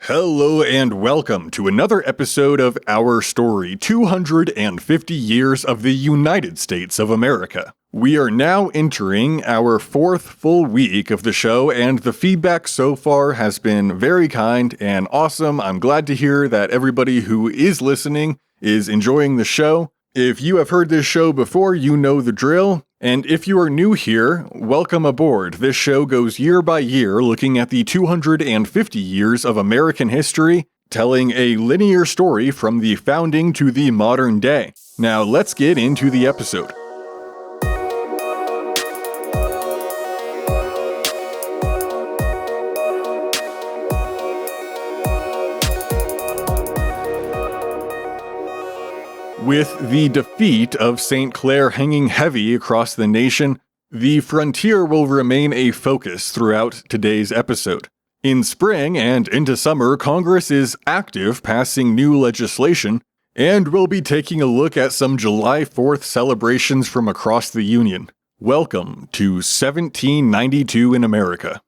Hello and welcome to another episode of Our Story, 250 Years of the United States of America. We are now entering our fourth full week of the show, and the feedback so far has been very kind and awesome. I'm glad to hear that everybody who is listening is enjoying the show. If you have heard this show before, you know the drill. And if you are new here, welcome aboard. This show goes year by year looking at the 250 years of American history, telling a linear story from the founding to the modern day. Now let's get into the episode. With the defeat of St. Clair hanging heavy across the nation, the frontier will remain a focus throughout today's episode. In spring and into summer, Congress is active passing new legislation, and we'll be taking a look at some July 4th celebrations from across the Union. Welcome to 1792 in America.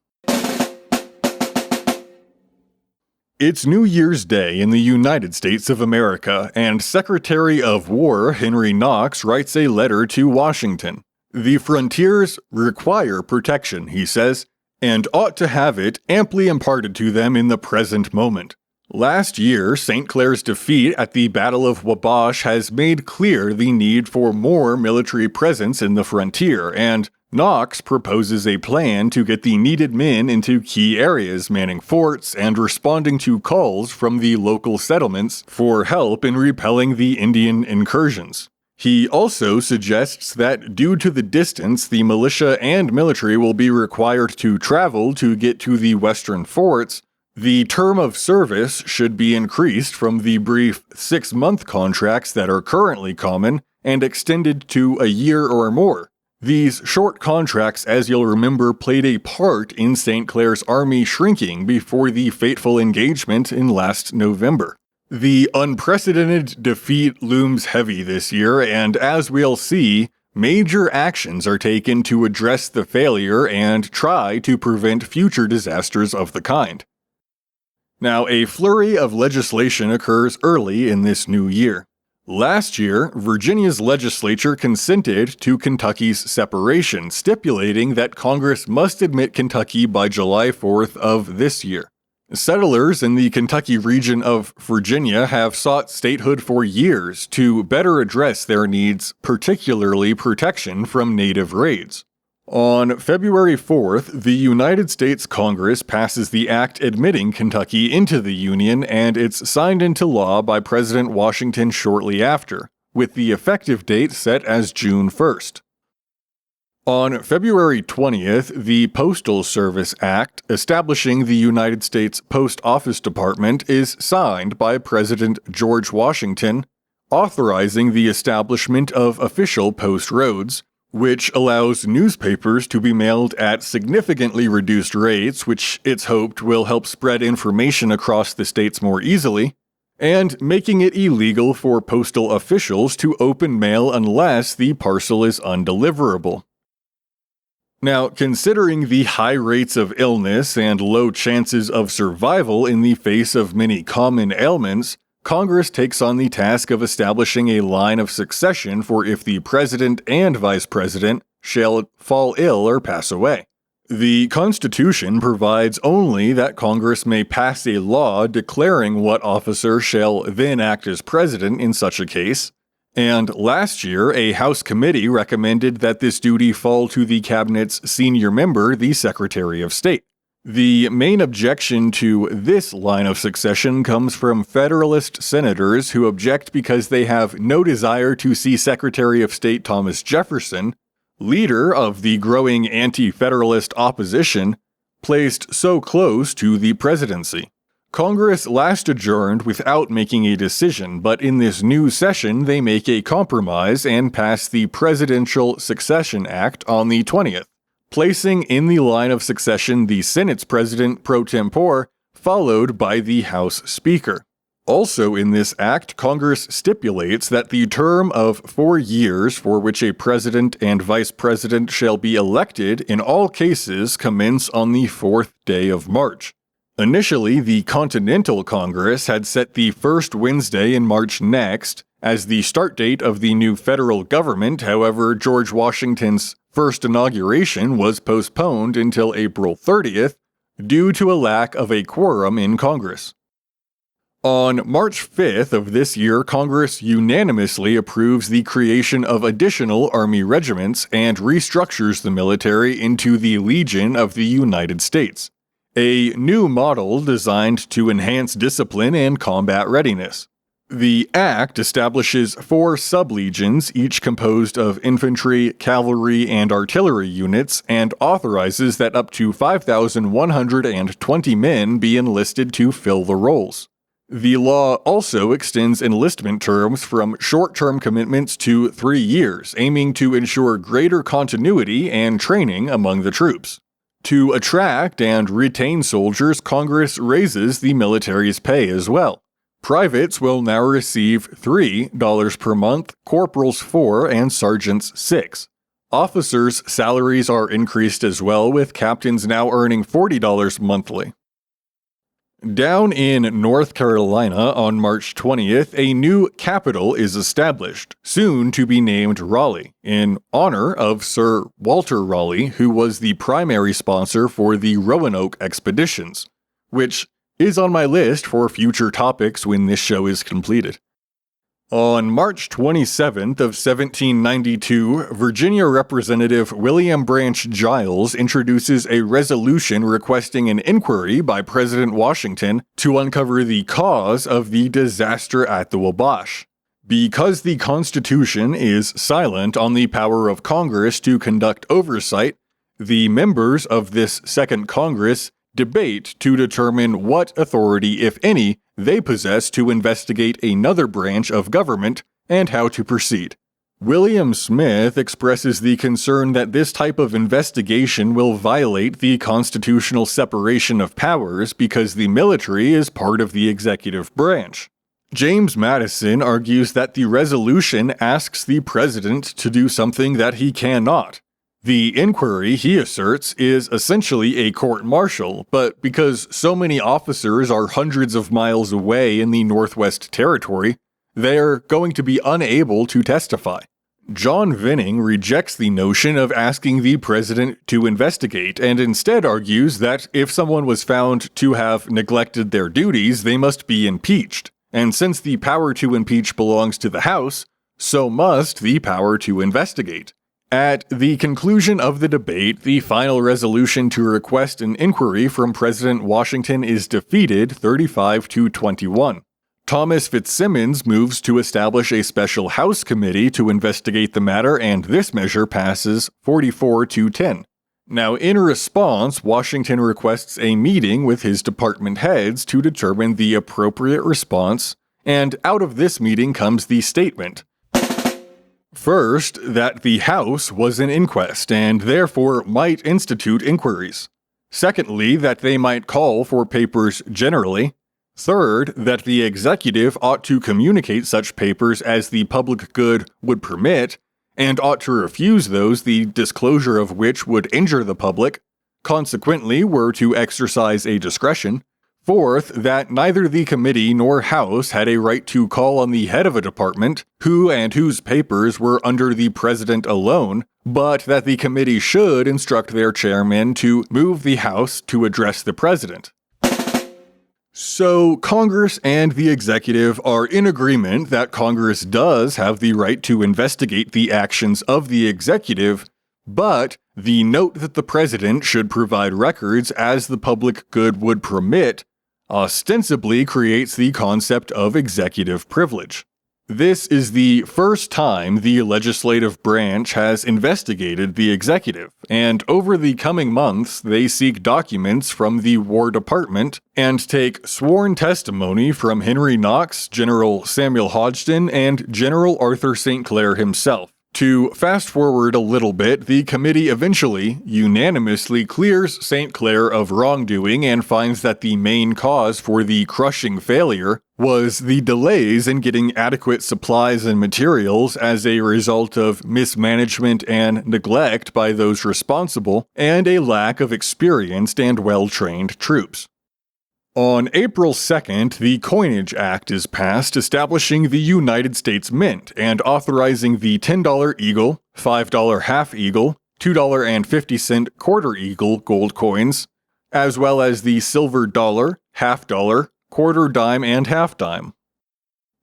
It's New Year's Day in the United States of America, and Secretary of War Henry Knox writes a letter to Washington. The frontiers require protection, he says, and ought to have it amply imparted to them in the present moment. Last year, St. Clair's defeat at the Battle of Wabash has made clear the need for more military presence in the frontier, and Knox proposes a plan to get the needed men into key areas, manning forts and responding to calls from the local settlements for help in repelling the Indian incursions. He also suggests that due to the distance the militia and military will be required to travel to get to the western forts, the term of service should be increased from the brief 6-month contracts that are currently common and extended to a year or more. These short contracts, as you'll remember, played a part in St. Clair's army shrinking before the fateful engagement in last November. The unprecedented defeat looms heavy this year, and as we'll see, major actions are taken to address the failure and try to prevent future disasters of the kind. Now, a flurry of legislation occurs early in this new year. Last year, Virginia's legislature consented to Kentucky's separation, stipulating that Congress must admit Kentucky by July 4th of this year. Settlers in the Kentucky region of Virginia have sought statehood for years to better address their needs, particularly protection from native raids. On February 4th, the United States Congress passes the act admitting Kentucky into the Union, and it's signed into law by President Washington shortly after, with the effective date set as June 1st. On February 20th, the Postal Service Act, establishing the United States Post Office Department, is signed by President George Washington, authorizing the establishment of official post roads, which allows newspapers to be mailed at significantly reduced rates, which it's hoped will help spread information across the states more easily, and making it illegal for postal officials to open mail unless the parcel is undeliverable. Now, considering the high rates of illness and low chances of survival in the face of many common ailments, Congress takes on the task of establishing a line of succession for if the president and vice president shall fall ill or pass away. The Constitution provides only that Congress may pass a law declaring what officer shall then act as president in such a case, and last year a House committee recommended that this duty fall to the Cabinet's senior member, the Secretary of State. The main objection to this line of succession comes from Federalist senators who object because they have no desire to see Secretary of State Thomas Jefferson, leader of the growing anti-Federalist opposition, placed so close to the presidency. Congress last adjourned without making a decision, but in this new session they make a compromise and pass the Presidential Succession Act on the 20th. Placing in the line of succession the Senate's president pro tempore, followed by the House Speaker. Also in this act, Congress stipulates that the term of 4 years for which a president and vice president shall be elected in all cases commence on the 4th day of March. Initially, the Continental Congress had set the first Wednesday in March next as the start date of the new federal government. However, George Washington's first inauguration was postponed until April 30th due to a lack of a quorum in Congress. On March 5th of this year, Congress unanimously approves the creation of additional Army regiments and restructures the military into the Legion of the United States, a new model designed to enhance discipline and combat readiness. The Act establishes 4 sub-legions, each composed of infantry, cavalry, and artillery units, and authorizes that up to 5,120 men be enlisted to fill the roles. The law also extends enlistment terms from short-term commitments to 3 years, aiming to ensure greater continuity and training among the troops. To attract and retain soldiers, Congress raises the military's pay as well. Privates will now receive $3 per month, corporals $4, and sergeants $6. Officers' salaries are increased as well, with captains now earning $40 monthly. Down in North Carolina on March 20th, a new capital is established, soon to be named Raleigh, in honor of Sir Walter Raleigh, who was the primary sponsor for the Roanoke expeditions, which is on my list for future topics when this show is completed. On March 27th of 1792, Virginia Representative William Branch Giles introduces a resolution requesting an inquiry by President Washington to uncover the cause of the disaster at the Wabash. Because the Constitution is silent on the power of Congress to conduct oversight, the members of this Second Congress debate to determine what authority, if any, they possess to investigate another branch of government and how to proceed. William Smith expresses the concern that this type of investigation will violate the constitutional separation of powers because the military is part of the executive branch. James Madison argues that the resolution asks the president to do something that he cannot. The inquiry, he asserts, is essentially a court-martial, but because so many officers are hundreds of miles away in the Northwest Territory, they're going to be unable to testify. John Vinning rejects the notion of asking the president to investigate and instead argues that if someone was found to have neglected their duties, they must be impeached. And since the power to impeach belongs to the House, so must the power to investigate. At the conclusion of the debate, the final resolution to request an inquiry from President Washington is defeated 35-21. Thomas Fitzsimmons moves to establish a special House committee to investigate the matter, and this measure passes 44-10. Now, in response, Washington requests a meeting with his department heads to determine the appropriate response, and out of this meeting comes the statement. First, that the House was an inquest and therefore might institute inquiries. Secondly, that they might call for papers generally. Third, that the executive ought to communicate such papers as the public good would permit, and ought to refuse those the disclosure of which would injure the public, consequently were to exercise a discretion. Fourth, that neither the committee nor House had a right to call on the head of a department, who and whose papers were under the president alone, but that the committee should instruct their chairman to move the House to address the president. So, Congress and the executive are in agreement that Congress does have the right to investigate the actions of the executive, but the note that the president should provide records as the public good would permit ostensibly creates the concept of executive privilege. This is the first time the legislative branch has investigated the executive, and over the coming months they seek documents from the War Department and take sworn testimony from Henry Knox, General Samuel Hodgson, and General Arthur St. Clair himself. To fast forward a little bit, the committee eventually unanimously clears St. Clair of wrongdoing and finds that the main cause for the crushing failure was the delays in getting adequate supplies and materials as a result of mismanagement and neglect by those responsible, and a lack of experienced and well-trained troops. On April 2nd, the Coinage Act is passed, establishing the United States Mint and authorizing the $10 eagle, $5 half eagle, $2.50 quarter eagle gold coins, as well as the silver dollar, half dollar, quarter dime, and half dime.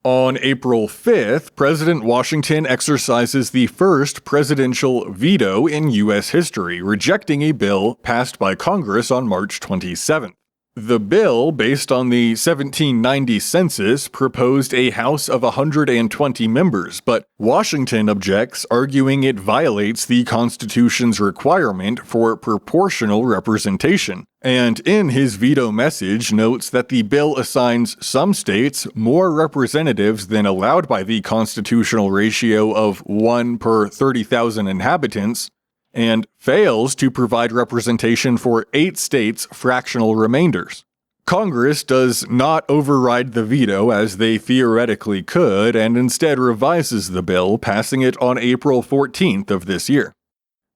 On April 5th, President Washington exercises the first presidential veto in U.S. history, rejecting a bill passed by Congress on March 27th. The bill, based on the 1790 census, proposed a House of 120 members, but Washington objects, arguing it violates the Constitution's requirement for proportional representation, and in his veto message notes that the bill assigns some states more representatives than allowed by the constitutional ratio of 1 per 30,000 inhabitants, and fails to provide representation for 8 states' fractional remainders. Congress does not override the veto as they theoretically could, and instead revises the bill, passing it on April 14th of this year.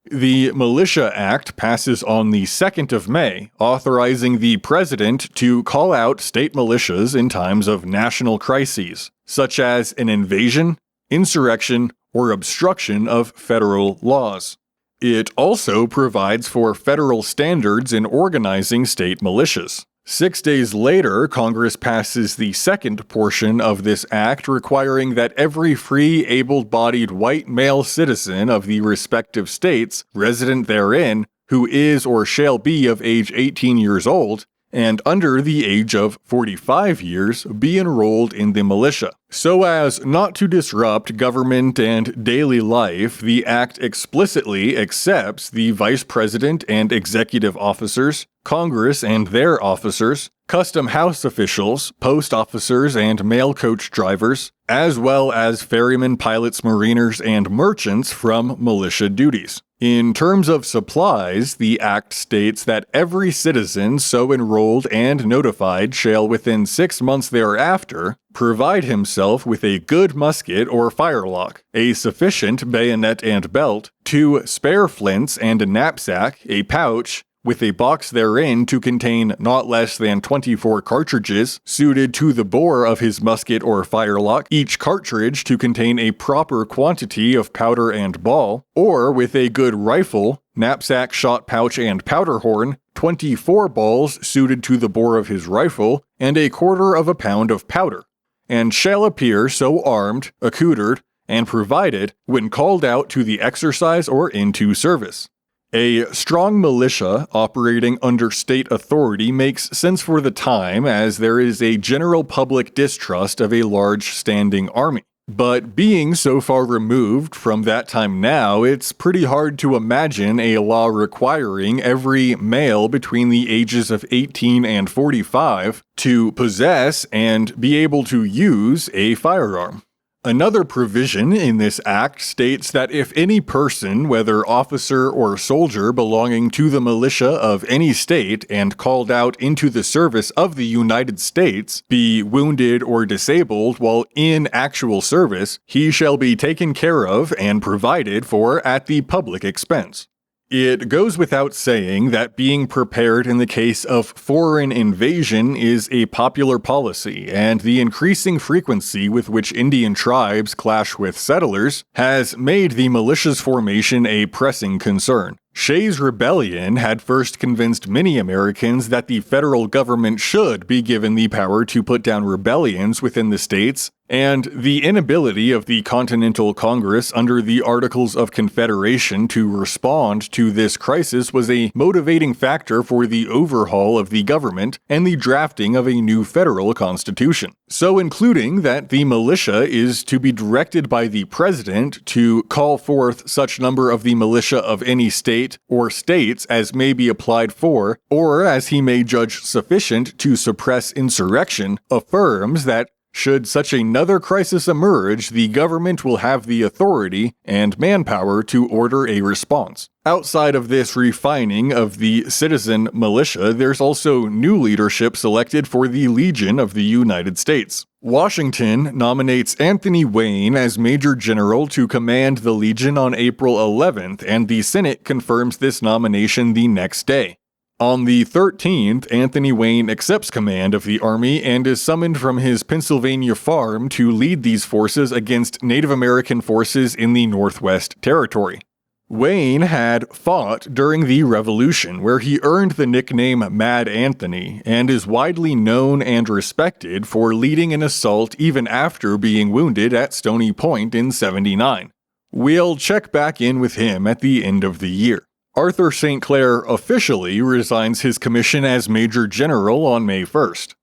The Militia Act passes on the 2nd of May, authorizing the president to call out state militias in times of national crises, such as an invasion, insurrection, or obstruction of federal laws. It also provides for federal standards in organizing state militias. 6 days later, Congress passes the second portion of this act, requiring that every free, able-bodied white male citizen of the respective states resident therein, who is or shall be of age 18 years old, and under the age of 45 years, be enrolled in the militia. So as not to disrupt government and daily life, the act explicitly accepts the vice president and executive officers, Congress and their officers, custom house officials, post officers, and mail coach drivers, as well as ferrymen, pilots, mariners, and merchants from militia duties. In terms of supplies, the Act states that every citizen so enrolled and notified shall within 6 months thereafter provide himself with a good musket or firelock, a sufficient bayonet and belt, 2 spare flints and a knapsack, a pouch, with a box therein to contain not less than 24 cartridges, suited to the bore of his musket or firelock, each cartridge to contain a proper quantity of powder and ball, or with a good rifle, knapsack, shot pouch, and powder horn, 24 balls suited to the bore of his rifle, and a quarter of a pound of powder, and shall appear so armed, accoutred, and provided when called out to the exercise or into service. A strong militia operating under state authority makes sense for the time, as there is a general public distrust of a large standing army. But being so far removed from that time now, it's pretty hard to imagine a law requiring every male between the ages of 18 and 45 to possess and be able to use a firearm. Another provision in this act states that if any person, whether officer or soldier belonging to the militia of any state and called out into the service of the United States, be wounded or disabled while in actual service, he shall be taken care of and provided for at the public expense. It goes without saying that being prepared in the case of foreign invasion is a popular policy, and the increasing frequency with which Indian tribes clash with settlers has made the militia's formation a pressing concern. Shays' Rebellion had first convinced many Americans that the federal government should be given the power to put down rebellions within the states, and the inability of the Continental Congress under the Articles of Confederation to respond to this crisis was a motivating factor for the overhaul of the government and the drafting of a new federal constitution. So including that the militia is to be directed by the president to call forth such number of the militia of any state or states as may be applied for, or as he may judge sufficient to suppress insurrection, affirms that should such another crisis emerge, the government will have the authority and manpower to order a response. Outside of this refining of the citizen militia, there's also new leadership selected for the Legion of the United States. Washington nominates Anthony Wayne as Major General to command the Legion on April 11th, and the Senate confirms this nomination the next day. On the 13th, Anthony Wayne accepts command of the army and is summoned from his Pennsylvania farm to lead these forces against Native American forces in the Northwest Territory. Wayne had fought during the Revolution, where he earned the nickname Mad Anthony, and is widely known and respected for leading an assault even after being wounded at Stony Point in 79. We'll check back in with him at the end of the year. Arthur St. Clair officially resigns his commission as Major General on May 1st.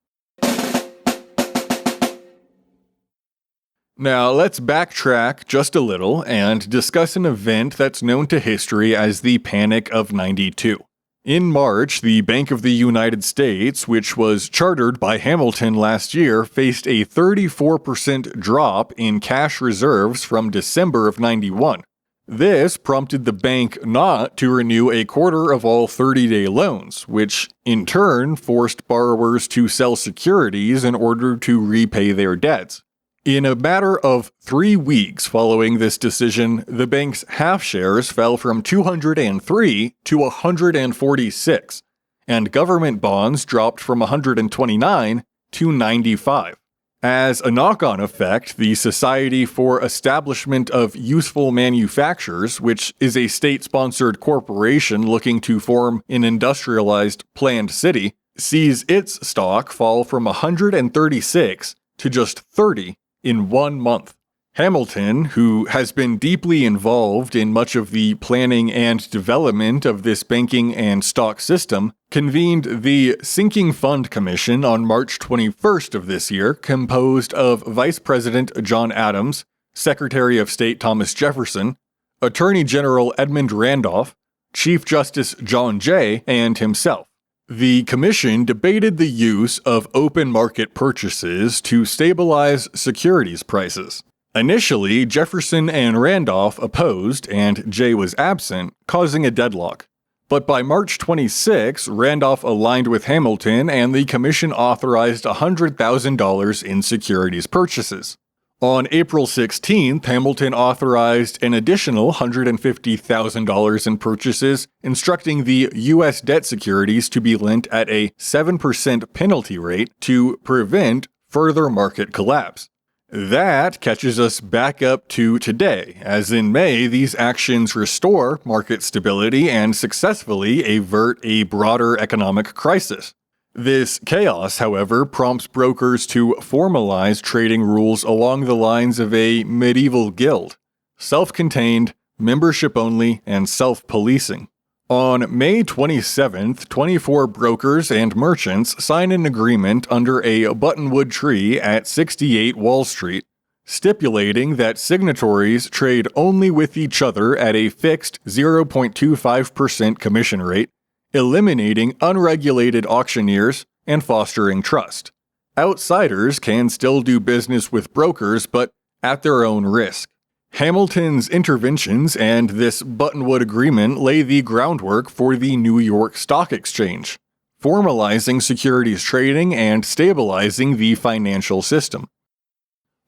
Now, let's backtrack just a little and discuss an event that's known to history as the Panic of '92. In March, the Bank of the United States, which was chartered by Hamilton last year, faced a 34% drop in cash reserves from December of '91. This prompted the bank not to renew a quarter of all 30-day loans, which in turn forced borrowers to sell securities in order to repay their debts. In a matter of 3 weeks following this decision, the bank's half shares fell from 203 to 146, and government bonds dropped from 129 to 95. As a knock-on effect, the Society for Establishment of Useful Manufactures, which is a state-sponsored corporation looking to form an industrialized planned city, sees its stock fall from 136 to just 30 in 1 month. Hamilton, who has been deeply involved in much of the planning and development of this banking and stock system, convened the Sinking Fund Commission on March 21st of this year, composed of Vice President John Adams, Secretary of State Thomas Jefferson, Attorney General Edmund Randolph, Chief Justice John Jay, and himself. The commission debated the use of open market purchases to stabilize securities prices. Initially, Jefferson and Randolph opposed, and Jay was absent, causing a deadlock. But by March 26, Randolph aligned with Hamilton, and the commission authorized $100,000 in securities purchases. On April 16th, Hamilton authorized an additional $150,000 in purchases, instructing the U.S. debt securities to be lent at a 7% penalty rate to prevent further market collapse. That catches us back up to today, as in May, these actions restore market stability and successfully avert a broader economic crisis. This chaos, however, prompts brokers to formalize trading rules along the lines of a medieval guild: self-contained, membership-only, and self-policing. On May 27th, 24 brokers and merchants sign an agreement under a buttonwood tree at 68 Wall Street, stipulating that signatories trade only with each other at a fixed 0.25% commission rate, eliminating unregulated auctioneers and fostering trust. Outsiders can still do business with brokers, but at their own risk. Hamilton's interventions and this buttonwood agreement lay the groundwork for the New York Stock Exchange, formalizing securities trading and stabilizing the financial system.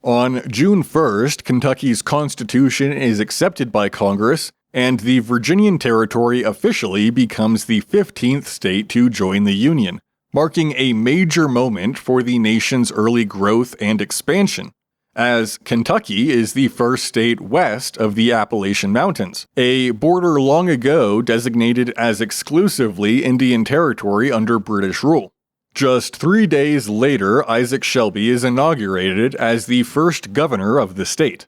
On June 1st, Kentucky's Constitution is accepted by Congress, and the Virginian Territory officially becomes the 15th state to join the Union, marking a major moment for the nation's early growth and expansion, as Kentucky is the first state west of the Appalachian Mountains, a border long ago designated as exclusively Indian Territory under British rule. Just 3 days later, Isaac Shelby is inaugurated as the first governor of the state.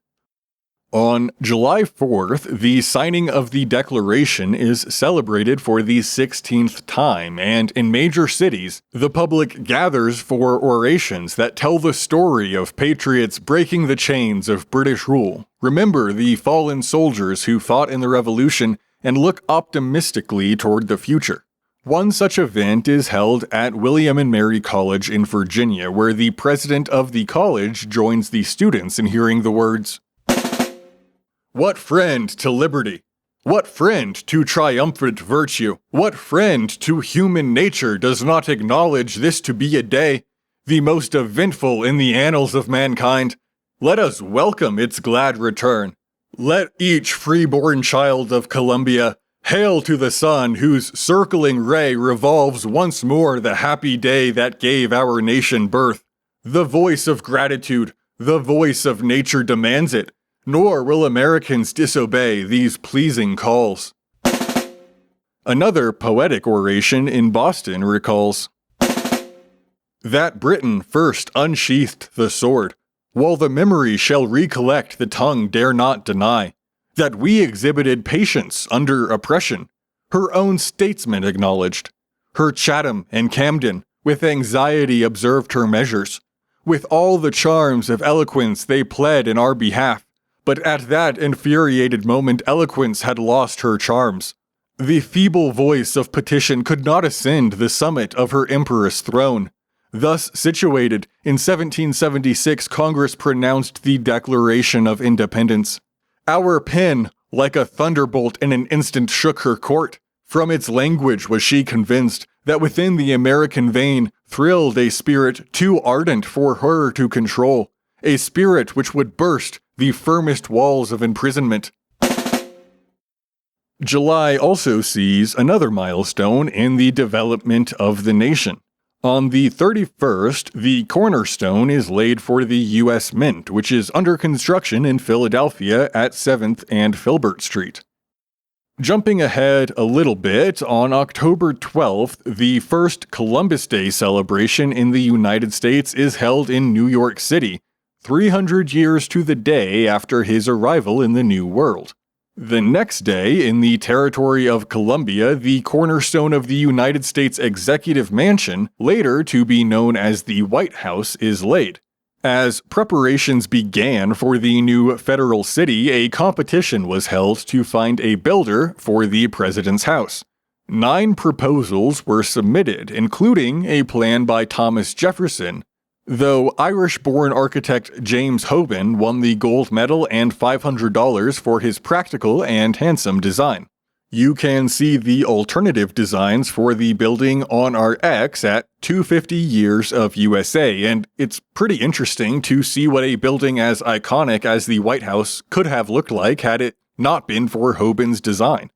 On July 4th, the signing of the Declaration is celebrated for the 16th time, and in major cities, the public gathers for orations that tell the story of patriots breaking the chains of British rule, remember the fallen soldiers who fought in the Revolution, and look optimistically toward the future. One such event is held at William and Mary College in Virginia, where the president of the college joins the students in hearing the words, "What friend to liberty? What friend to triumphant virtue? What friend to human nature does not acknowledge this to be a day, the most eventful in the annals of mankind? Let us welcome its glad return. Let each freeborn child of Columbia Hail to the sun whose circling ray revolves once more the happy day that gave our nation birth. The voice of gratitude, the voice of nature demands it, nor will Americans disobey these pleasing calls. Another poetic oration in Boston recalls, that Britain first unsheathed the sword, while the memory shall recollect the tongue dare not deny, that we exhibited patience under oppression, her own statesmen acknowledged. Her Chatham and Camden with anxiety observed her measures. With all the charms of eloquence they pled in our behalf, but at that infuriated moment eloquence had lost her charms. The feeble voice of petition could not ascend the summit of her empress throne. Thus situated, in 1776 Congress pronounced the Declaration of Independence. Our pen, like a thunderbolt in an instant shook her court. From its language was she convinced that within the American vein thrilled a spirit too ardent for her to control, a spirit which would burst the firmest walls of imprisonment. July also sees another milestone in the development of the nation. On the 31st, the cornerstone is laid for the U.S. Mint, which is under construction in Philadelphia at 7th and Filbert Street. Jumping ahead a little bit, on October 12th, the first Columbus Day celebration in the United States is held in New York City, 300 years to the day after his arrival in the New World. The next day, in the territory of Columbia, the cornerstone of the United States Executive Mansion, later to be known as the White House, is laid. As preparations began for the new federal city, a competition was held to find a builder for the president's house. 9 proposals were submitted, including a plan by Thomas Jefferson, though Irish-born architect James Hoban won the gold medal and $500 for his practical and handsome design. You can see the alternative designs for the building on our X at 250 Years of USA, and it's pretty interesting to see what a building as iconic as the White House could have looked like had it not been for Hoban's design.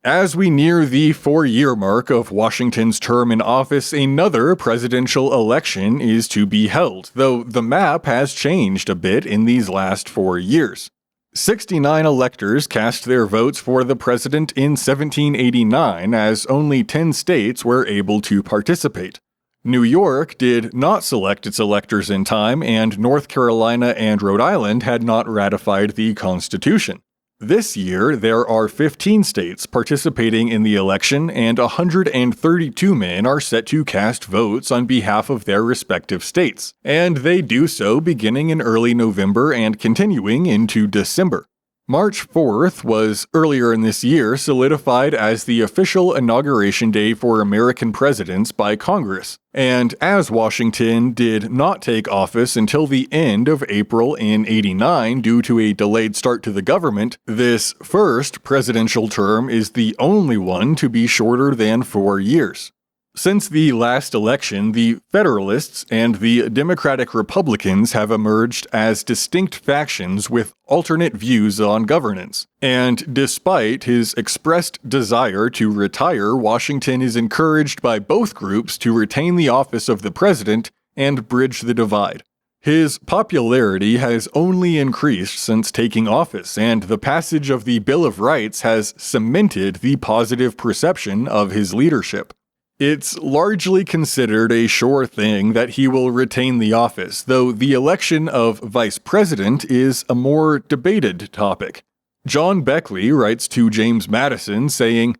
As we near the 4-year mark of Washington's term in office, another presidential election is to be held, though the map has changed a bit in these last 4 years. 69 electors cast their votes for the president in 1789, as only 10 states were able to participate. New York did not select its electors in time, and North Carolina and Rhode Island had not ratified the Constitution. This year, there are 15 states participating in the election, and 132 men are set to cast votes on behalf of their respective states, and they do so beginning in early November and continuing into December. March 4th was, earlier in this year, solidified as the official inauguration day for American presidents by Congress, and as Washington did not take office until the end of April in '89 due to a delayed start to the government, this first presidential term is the only one to be shorter than 4 years. Since the last election, the Federalists and the Democratic Republicans have emerged as distinct factions with alternate views on governance. And despite his expressed desire to retire, Washington is encouraged by both groups to retain the office of the president and bridge the divide. His popularity has only increased since taking office, and the passage of the Bill of Rights has cemented the positive perception of his leadership. It's largely considered a sure thing that he will retain the office, though the election of vice president is a more debated topic. John Beckley writes to James Madison saying,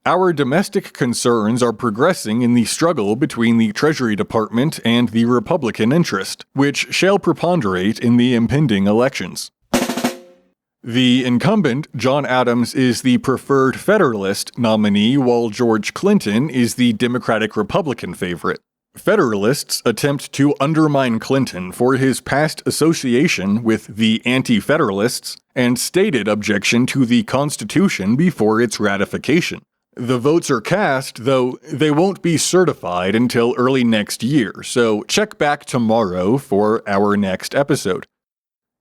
"Our domestic concerns are progressing in the struggle between the Treasury Department and the Republican interest, which shall preponderate in the impending elections." The incumbent, John Adams, is the preferred Federalist nominee, while George Clinton is the Democratic-Republican favorite. Federalists attempt to undermine Clinton for his past association with the Anti-Federalists and stated objection to the Constitution before its ratification. The votes are cast, though they won't be certified until early next year, so check back tomorrow for our next episode.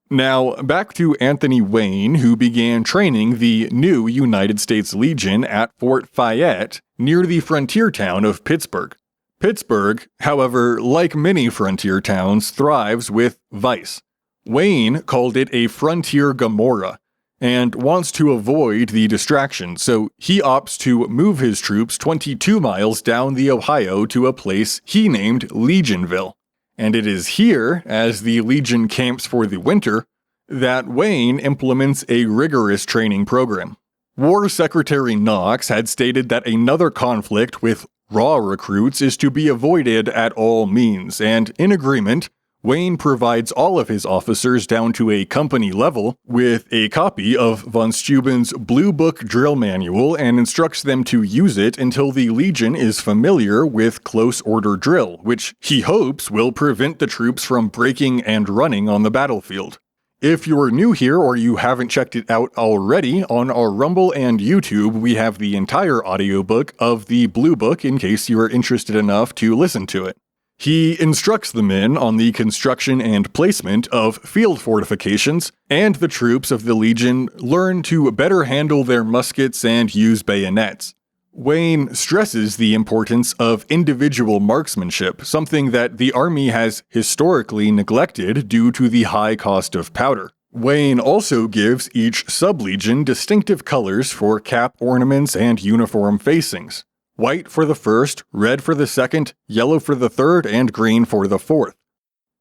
Now, back to Anthony Wayne, who began training the new United States Legion at Fort Fayette, near the frontier town of Pittsburgh. Pittsburgh, however, like many frontier towns, thrives with vice. Wayne called it a frontier Gomorrah, and wants to avoid the distraction, so he opts to move his troops 22 miles down the Ohio to a place he named Legionville. And it is here, as the Legion camps for the winter, that Wayne implements a rigorous training program. War Secretary Knox had stated that another conflict with raw recruits is to be avoided at all means, and in agreement, Wayne provides all of his officers down to a company level with a copy of von Steuben's Blue Book drill manual and instructs them to use it until the Legion is familiar with close order drill, which he hopes will prevent the troops from breaking and running on the battlefield. If you're new here or you haven't checked it out already, on our Rumble and YouTube we have the entire audiobook of the Blue Book in case you are interested enough to listen to it. He instructs the men on the construction and placement of field fortifications, and the troops of the Legion learn to better handle their muskets and use bayonets. Wayne stresses the importance of individual marksmanship, something that the Army has historically neglected due to the high cost of powder. Wayne also gives each sub-legion distinctive colors for cap ornaments and uniform facings. White for the first, red for the second, yellow for the third, and green for the fourth.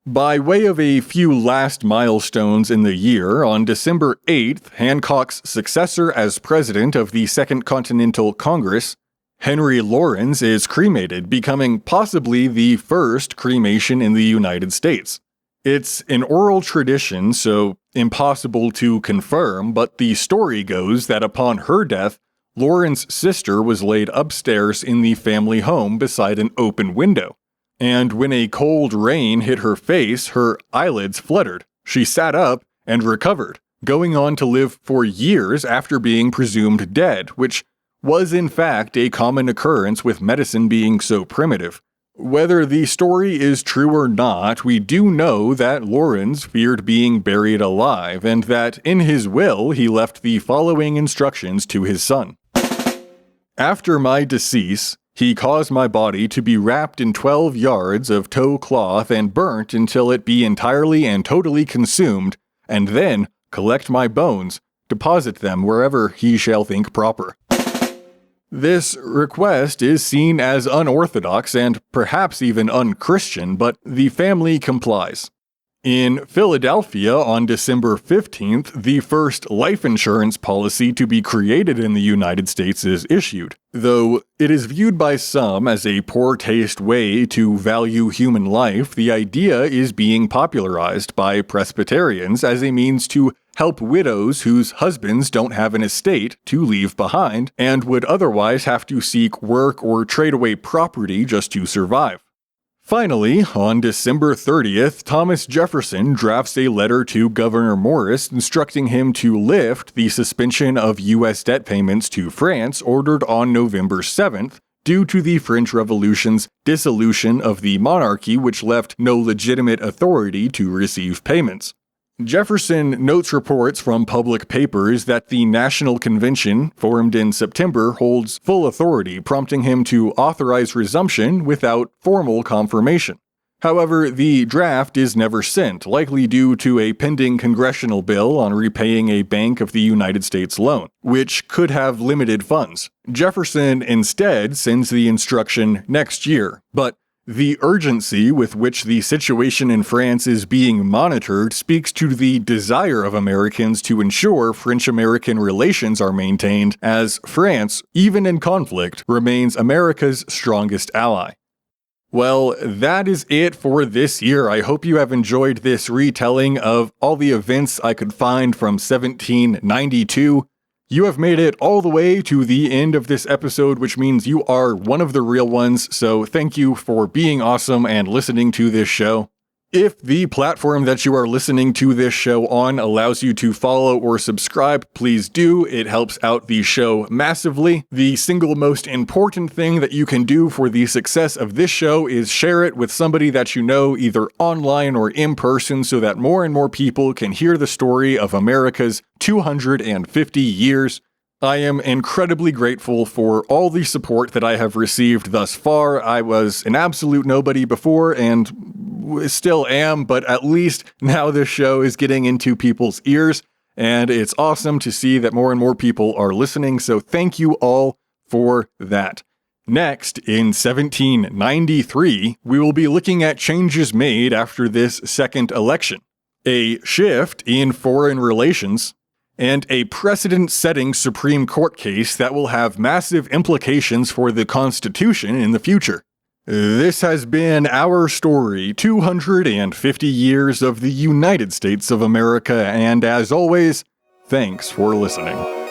By way of a few last milestones in the year, on December 8th, Hancock's successor as president of the Second Continental Congress, Henry Laurens, is cremated, becoming possibly the first cremation in the United States. It's an oral tradition, so impossible to confirm, but the story goes that upon her death, Lauren's sister was laid upstairs in the family home beside an open window, and when a cold rain hit her face, her eyelids fluttered. She sat up and recovered, going on to live for years after being presumed dead, which was in fact a common occurrence with medicine being so primitive. Whether the story is true or not, we do know that Laurens feared being buried alive, and that in his will he left the following instructions to his son. After my decease, he caused my body to be wrapped in 12 yards of tow cloth and burnt until it be entirely and totally consumed, and then collect my bones, deposit them wherever he shall think proper. This request is seen as unorthodox and perhaps even unchristian, but the family complies. In Philadelphia on December 15th, the first life insurance policy to be created in the United States is issued. Though it is viewed by some as a poor taste way to value human life, the idea is being popularized by Presbyterians as a means to help widows whose husbands don't have an estate to leave behind and would otherwise have to seek work or trade away property just to survive. Finally, on December 30th, Thomas Jefferson drafts a letter to Gouverneur Morris instructing him to lift the suspension of U.S. debt payments to France ordered on November 7th due to the French Revolution's dissolution of the monarchy, which left no legitimate authority to receive payments. Jefferson notes reports from public papers that the National Convention, formed in September, holds full authority, prompting him to authorize resumption without formal confirmation. However, the draft is never sent, likely due to a pending congressional bill on repaying a Bank of the United States loan, which could have limited funds. Jefferson instead sends the instruction next year, but the urgency with which the situation in France is being monitored speaks to the desire of Americans to ensure French-American relations are maintained, as France, even in conflict, remains America's strongest ally. Well, that is it for this year. I hope you have enjoyed this retelling of all the events I could find from 1792. You have made it all the way to the end of this episode, which means you are one of the real ones, so thank you for being awesome and listening to this show. If the platform that you are listening to this show on allows you to follow or subscribe, please do. It helps out the show massively. The single most important thing that you can do for the success of this show is share it with somebody that you know, either online or in person, so that more and more people can hear the story of America's 250 years. I am incredibly grateful for all the support that I have received thus far. I was an absolute nobody before and still am, but at least now this show is getting into people's ears, and it's awesome to see that more and more people are listening, so thank you all for that. Next, in 1793, we will be looking at changes made after this second election, a shift in foreign relations, and a precedent-setting Supreme Court case that will have massive implications for the Constitution in the future. This has been our story, 250 years of the United States of America, and as always, thanks for listening.